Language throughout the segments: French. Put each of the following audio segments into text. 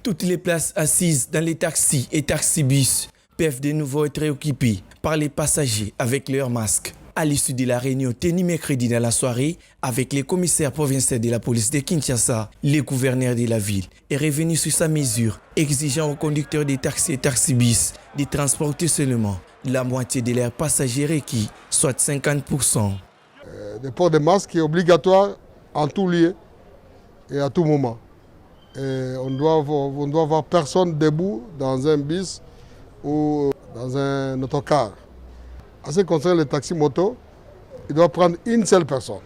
Toutes les places assises dans les taxis et taxibus peuvent de nouveau être occupées par les passagers avec leurs masques. À l'issue de la réunion tenue mercredi dans la soirée avec les commissaires provinciaux de la police de Kinshasa, le gouverneur de la ville est revenu sur sa mesure, exigeant aux conducteurs des taxis et taxibus de transporter seulement la moitié de leurs passagers requis, soit 50%. Le port de masque est obligatoire en tout lieu et à tout moment. Et on doit avoir personne debout dans un bus ou dans un autocar. En ce qui concerne les taxis motos, il doit prendre une seule personne.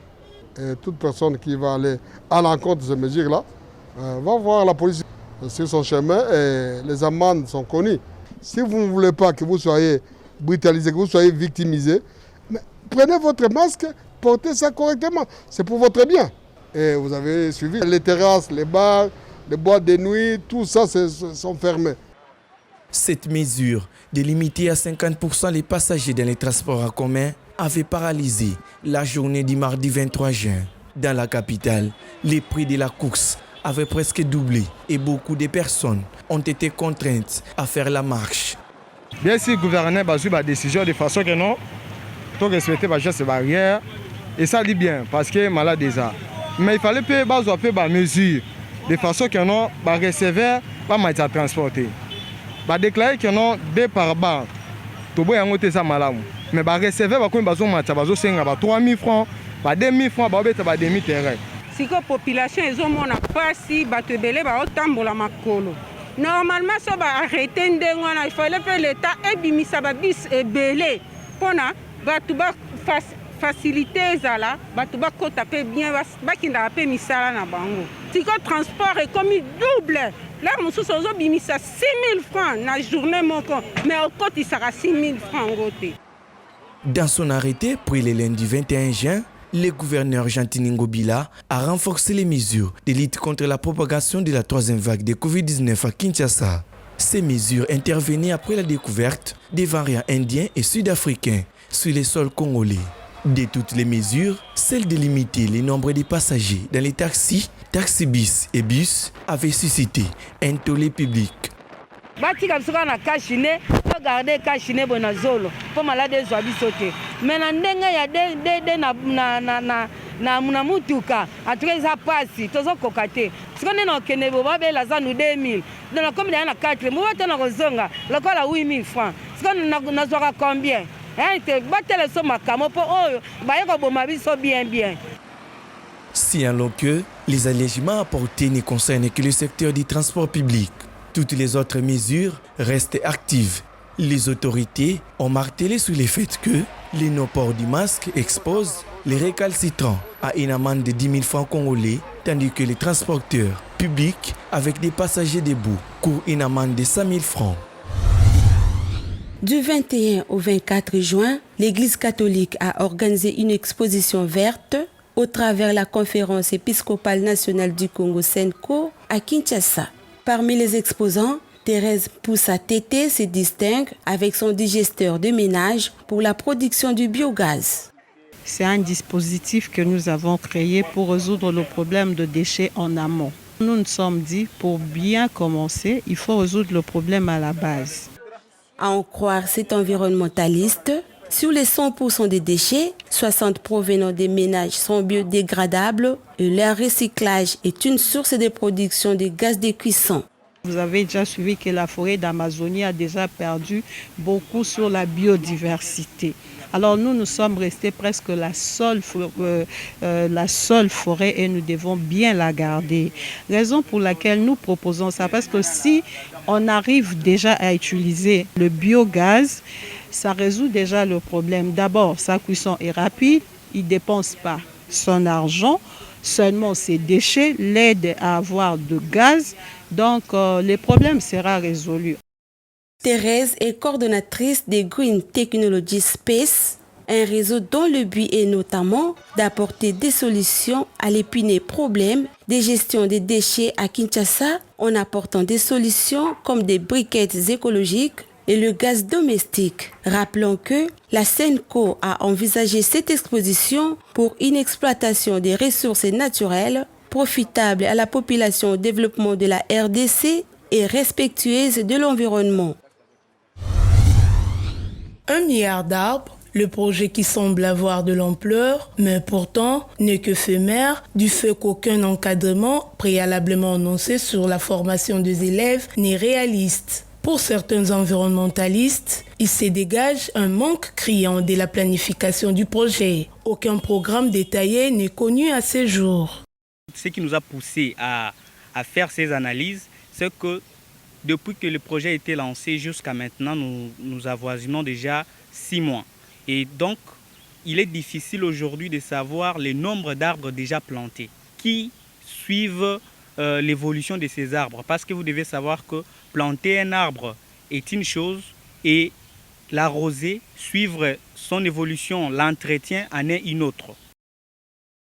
Et toute personne qui va aller à l'encontre de ces mesures-là va voir la police sur son chemin et les amendes sont connues. Si vous ne voulez pas que vous soyez brutalisé, que vous soyez victimisé, prenez votre masque, portez ça correctement. C'est pour votre bien. Et vous avez suivi les terrasses, les bars, les boîtes de nuit, tout ça sont fermés. Cette mesure de limiter à 50% les passagers dans les transports en commun avait paralysé la journée du mardi 23 juin. Dans la capitale, les prix de la course avaient presque doublé et beaucoup de personnes ont été contraintes à faire la marche. Bien sûr, le gouverneur a pris la décision de façon que non, tout respecter les gestes barrières et ça dit bien parce que malade déjà. Mais il fallait payer des mesures de façon que non, les receveurs pas mal transporter. Ba déclarer que non deux par bar to boya ngote ça malamu mais ba recevoir ba ko bazo matcha bazo senga ba 3000 francs ba 2000 francs ba obeta ba demi terrain siko population ezomona pasi bato ebele ba otambola makolo normalement so ba arrêter ndengwana il fallait que l'état ebimisa ba bis ebele pona bato ba facilité ezala bato ba kota pe bien ba kinda pe misala na bango siko transport est comme double. Là, on a mis 6 000 francs dans la journée, mais au côté, il sera 6 000 francs. Dans son arrêté, pris le lundi 21 juin, le gouverneur Jean-Tini Ngobila a renforcé les mesures de lutte contre la propagation de la troisième vague de Covid-19 à Kinshasa. Ces mesures intervenaient après la découverte des variants indiens et sud-africains sur les sols congolais. De toutes les mesures, celle de limiter le nombre de passagers dans les taxis, taxibus et bus avait suscité un tollé public. Si en que les allégements apportés ne concernent que le secteur du transport public, toutes les autres mesures restent actives. Les autorités ont martelé sur le fait que le non-port du masque expose les récalcitrants à une amende de 10 000 francs congolais, tandis que les transporteurs publics avec des passagers debout courent une amende de 5 000 francs. Du 21 au 24 juin, l'Église catholique a organisé une exposition verte au travers la conférence épiscopale nationale du Congo SENCO à Kinshasa. Parmi les exposants, Thérèse Poussa-Tété se distingue avec son digesteur de ménage pour la production du biogaz. C'est un dispositif que nous avons créé pour résoudre le problème de déchets en amont. Nous nous sommes dit, pour bien commencer, il faut résoudre le problème à la base. À en croire cet environnementaliste, sur les 100% des déchets, 60 provenant des ménages sont biodégradables et leur recyclage est une source de production de gaz de cuisson. Vous avez déjà suivi que la forêt d'Amazonie a déjà perdu beaucoup sur la biodiversité. Alors nous sommes restés presque la seule forêt et nous devons bien la garder. Raison pour laquelle nous proposons ça, parce que si on arrive déjà à utiliser le biogaz, ça résout déjà le problème. D'abord, sa cuisson est rapide, il ne dépense pas son argent, seulement ses déchets l'aident à avoir de gaz, donc le problème sera résolu. Thérèse est coordonnatrice des Green Technology Space, un réseau dont le but est notamment d'apporter des solutions à l'épineux problème de gestion des déchets à Kinshasa en apportant des solutions comme des briquettes écologiques et le gaz domestique. Rappelons que la SENCO a envisagé cette exposition pour une exploitation des ressources naturelles profitable à la population au développement de la RDC et respectueuse de l'environnement. 1 milliard d'arbres, le projet qui semble avoir de l'ampleur, mais pourtant n'est que éphémère du fait qu'aucun encadrement préalablement annoncé sur la formation des élèves n'est réaliste. Pour certains environnementalistes, il se dégage un manque criant de la planification du projet. Aucun programme détaillé n'est connu à ce jour. Ce qui nous a poussé à faire ces analyses, c'est que depuis que le projet a été lancé jusqu'à maintenant, nous avoisinons déjà 6 mois. Et donc, il est difficile aujourd'hui de savoir le nombre d'arbres déjà plantés qui suivent l'évolution de ces arbres. Parce que vous devez savoir que planter un arbre est une chose et l'arroser, suivre son évolution, l'entretien en est une autre.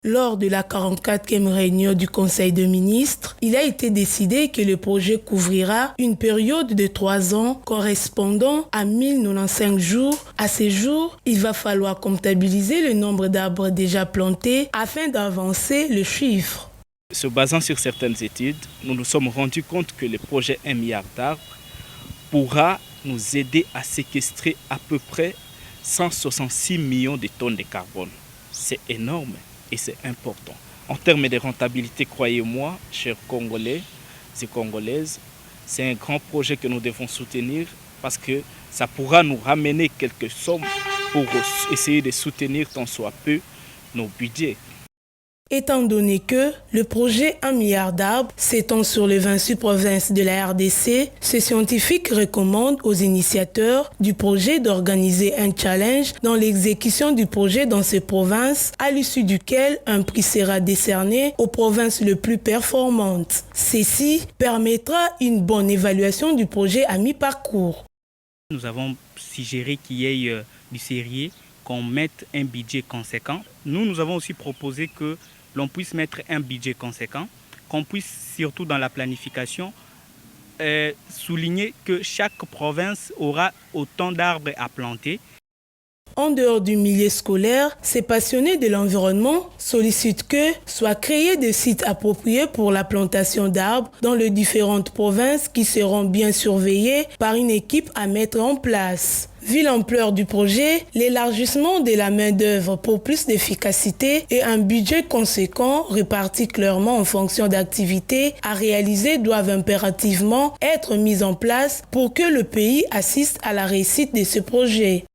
Lors de la 44e réunion du Conseil des ministres, il a été décidé que le projet couvrira une période de 3 ans correspondant à 1095 jours. À ce jour, il va falloir comptabiliser le nombre d'arbres déjà plantés afin d'avancer le chiffre. Se basant sur certaines études, nous nous sommes rendus compte que le projet 1 milliard d'arbres pourra nous aider à séquestrer à peu près 166 millions de tonnes de carbone. C'est énorme. Et c'est important. En termes de rentabilité, croyez-moi, chers Congolais et Congolaises, c'est un grand projet que nous devons soutenir parce que ça pourra nous ramener quelques sommes pour essayer de soutenir tant soit peu nos budgets. Étant donné que le projet 1 milliard d'arbres s'étend sur les 26 provinces de la RDC, ces scientifiques recommandent aux initiateurs du projet d'organiser un challenge dans l'exécution du projet dans ces provinces, à l'issue duquel un prix sera décerné aux provinces les plus performantes. Ceci permettra une bonne évaluation du projet à mi-parcours. Nous avons suggéré qu'il y ait du sérieux, qu'on mette un budget conséquent. Nous avons aussi proposé que l'on puisse mettre un budget conséquent, qu'on puisse surtout dans la planification souligner que chaque province aura autant d'arbres à planter. En dehors du milieu scolaire, ces passionnés de l'environnement sollicitent que soient créés des sites appropriés pour la plantation d'arbres dans les différentes provinces qui seront bien surveillées par une équipe à mettre en place. Vu l'ampleur du projet, l'élargissement de la main-d'œuvre pour plus d'efficacité et un budget conséquent réparti clairement en fonction d'activités à réaliser doivent impérativement être mis en place pour que le pays assiste à la réussite de ce projet.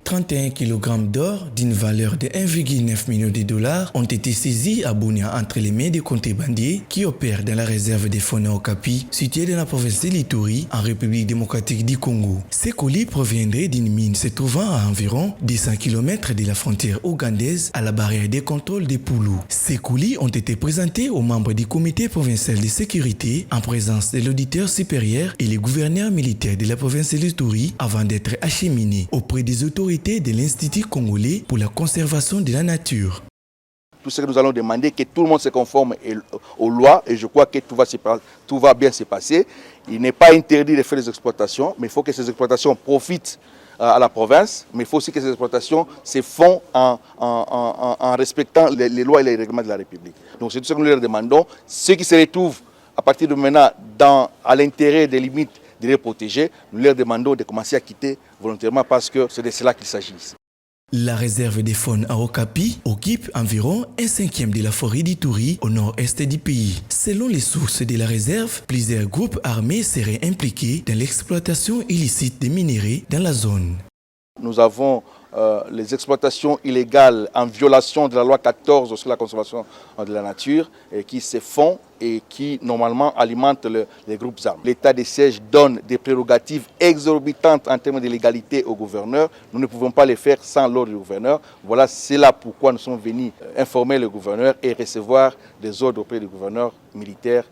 31 kg d'or d'une valeur de 1,9 million de dollars ont été saisis à Bunia entre les mains des contrebandiers qui opèrent dans la réserve des Fona Okapi, située dans la province de l'Ituri, en République démocratique du Congo. Ces colis proviendraient d'une mine se trouvant à environ 200 km de la frontière ougandaise à la barrière des contrôles de Poulou. Ces colis ont été présentés aux membres du comité provincial de sécurité en présence de l'auditeur supérieur et les gouverneurs militaires de la province de l'Ituri avant d'être acheminés auprès des autorités de l'Institut congolais pour la conservation de la nature. Tout ce que nous allons demander, que tout le monde se conforme aux lois, et je crois que tout va bien se passer. Il n'est pas interdit de faire des exploitations, mais il faut que ces exploitations profitent à la province, mais il faut aussi que ces exploitations se font en respectant les lois et les règlements de la République. Donc c'est tout ce que nous leur demandons. Ceux qui se retrouvent à partir de maintenant à l'intérêt des limites de les protéger, nous leur demandons de commencer à quitter volontairement parce que c'est de cela qu'il s'agit ici. La réserve des faunes à Okapi occupe environ 1/5 de la forêt d'Ituri au nord-est du pays. Selon les sources de la réserve, plusieurs groupes armés seraient impliqués dans l'exploitation illicite des minéraux dans la zone. Nous avons les exploitations illégales en violation de la loi 14 sur la conservation de la nature qui se font et qui normalement alimentent les groupes armés. L'état de siège donne des prérogatives exorbitantes en termes de légalité au gouverneur. Nous ne pouvons pas les faire sans l'ordre du gouverneur. Voilà, c'est là pourquoi nous sommes venus informer le gouverneur et recevoir des ordres auprès du gouverneur militaire.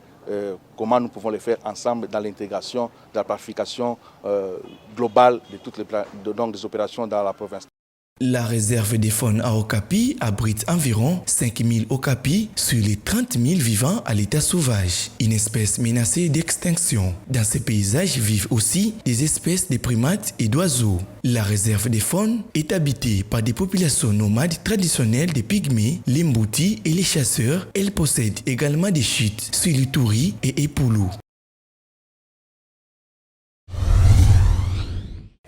Comment nous pouvons les faire ensemble dans l'intégration, dans la planification globale de toutes des opérations dans la province. La réserve des faunes à Okapi abrite environ 5000 okapis sur les 30 000 vivants à l'état sauvage, une espèce menacée d'extinction. Dans ces paysages vivent aussi des espèces de primates et d'oiseaux. La réserve des faunes est habitée par des populations nomades traditionnelles des pygmées, les Mbouti et les chasseurs. Elle possède également des chutes sur l'Ituri et Epoulou.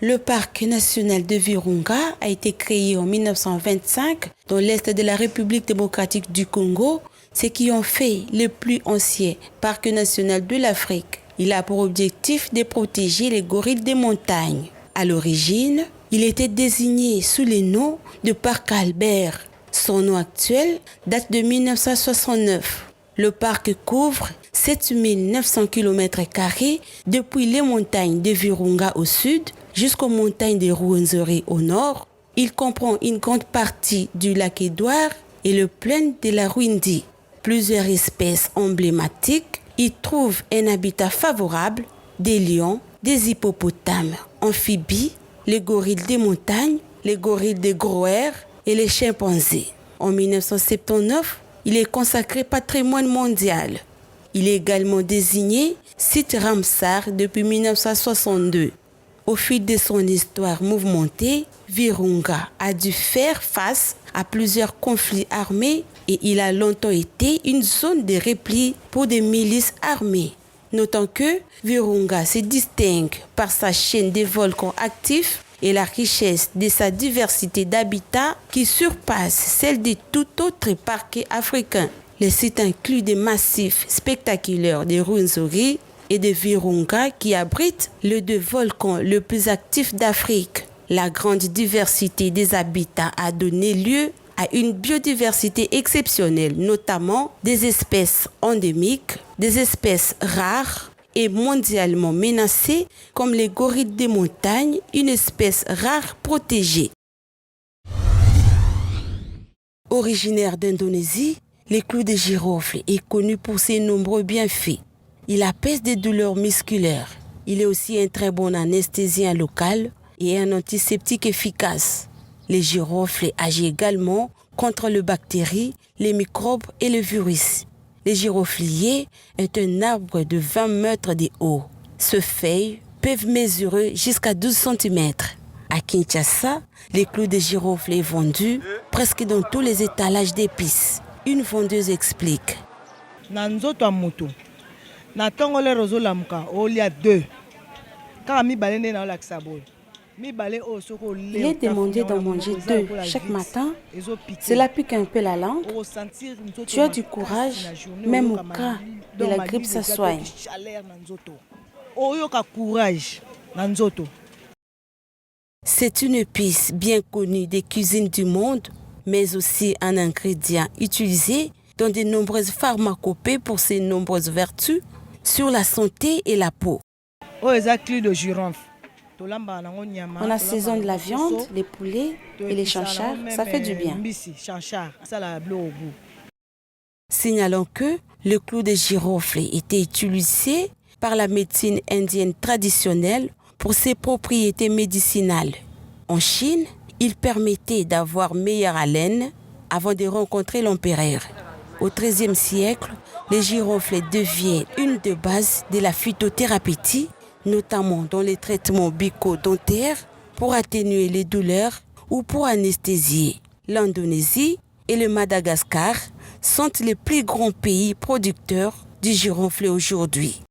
Le parc national de Virunga a été créé en 1925 dans l'est de la République démocratique du Congo, ce qui en fait le plus ancien parc national de l'Afrique. Il a pour objectif de protéger les gorilles des montagnes. À l'origine, il était désigné sous le nom de Parc Albert. Son nom actuel date de 1969. Le parc couvre 7900 km² depuis les montagnes de Virunga au sud jusqu'aux montagnes de Rwenzori au nord. Il comprend une grande partie du lac Édouard et le plaine de la Rwindi. Plusieurs espèces emblématiques y trouvent un habitat favorable: des lions, des hippopotames, amphibies, les gorilles des montagnes, les gorilles des Groer et les chimpanzés. En 1979, il est consacré patrimoine mondial. Il est également désigné site Ramsar depuis 1962. Au fil de son histoire mouvementée, Virunga a dû faire face à plusieurs conflits armés et il a longtemps été une zone de repli pour des milices armées. Notons que Virunga se distingue par sa chaîne de volcans actifs et la richesse de sa diversité d'habitats qui surpasse celle de tout autre parc africain. Le site inclut des massifs spectaculaires de Rwenzori et de Virunga qui abritent le deux volcans le plus actif d'Afrique. La grande diversité des habitats a donné lieu à une biodiversité exceptionnelle, notamment des espèces endémiques, des espèces rares et mondialement menacées comme les gorilles des montagnes, une espèce rare protégée. Originaire d'Indonésie, le clou de girofle est connu pour ses nombreux bienfaits. Il apaise des douleurs musculaires. Il est aussi un très bon anesthésien local et un antiseptique efficace. Le girofle agit également contre les bactéries, les microbes et le virus. Le giroflier est un arbre de 20 mètres de haut. Ses feuilles peuvent mesurer jusqu'à 12 cm. À Kinshasa, les clous de girofle est vendu presque dans tous les étalages d'épices. Une vendeuse explique. Il est demandé d'en manger 2 chaque matin. Cela pique un peu la langue. Tu as du courage, même au cas de la grippe, ça soigne. C'est une épice bien connue des cuisines du monde, mais aussi un ingrédient utilisé dans de nombreuses pharmacopées pour ses nombreuses vertus sur la santé et la peau. On assaisonne la viande, les poulets et les chanchards, ça fait du bien. Signalons que le clou de girofle était utilisé par la médecine indienne traditionnelle pour ses propriétés médicinales. En Chine, il permettait d'avoir meilleure haleine avant de rencontrer l'empereur. Au XIIIe siècle, le girofle devient une des bases de la phytothérapie, notamment dans les traitements bucco-dentaires pour atténuer les douleurs ou pour anesthésier. L'Indonésie et le Madagascar sont les plus grands pays producteurs du girofle aujourd'hui.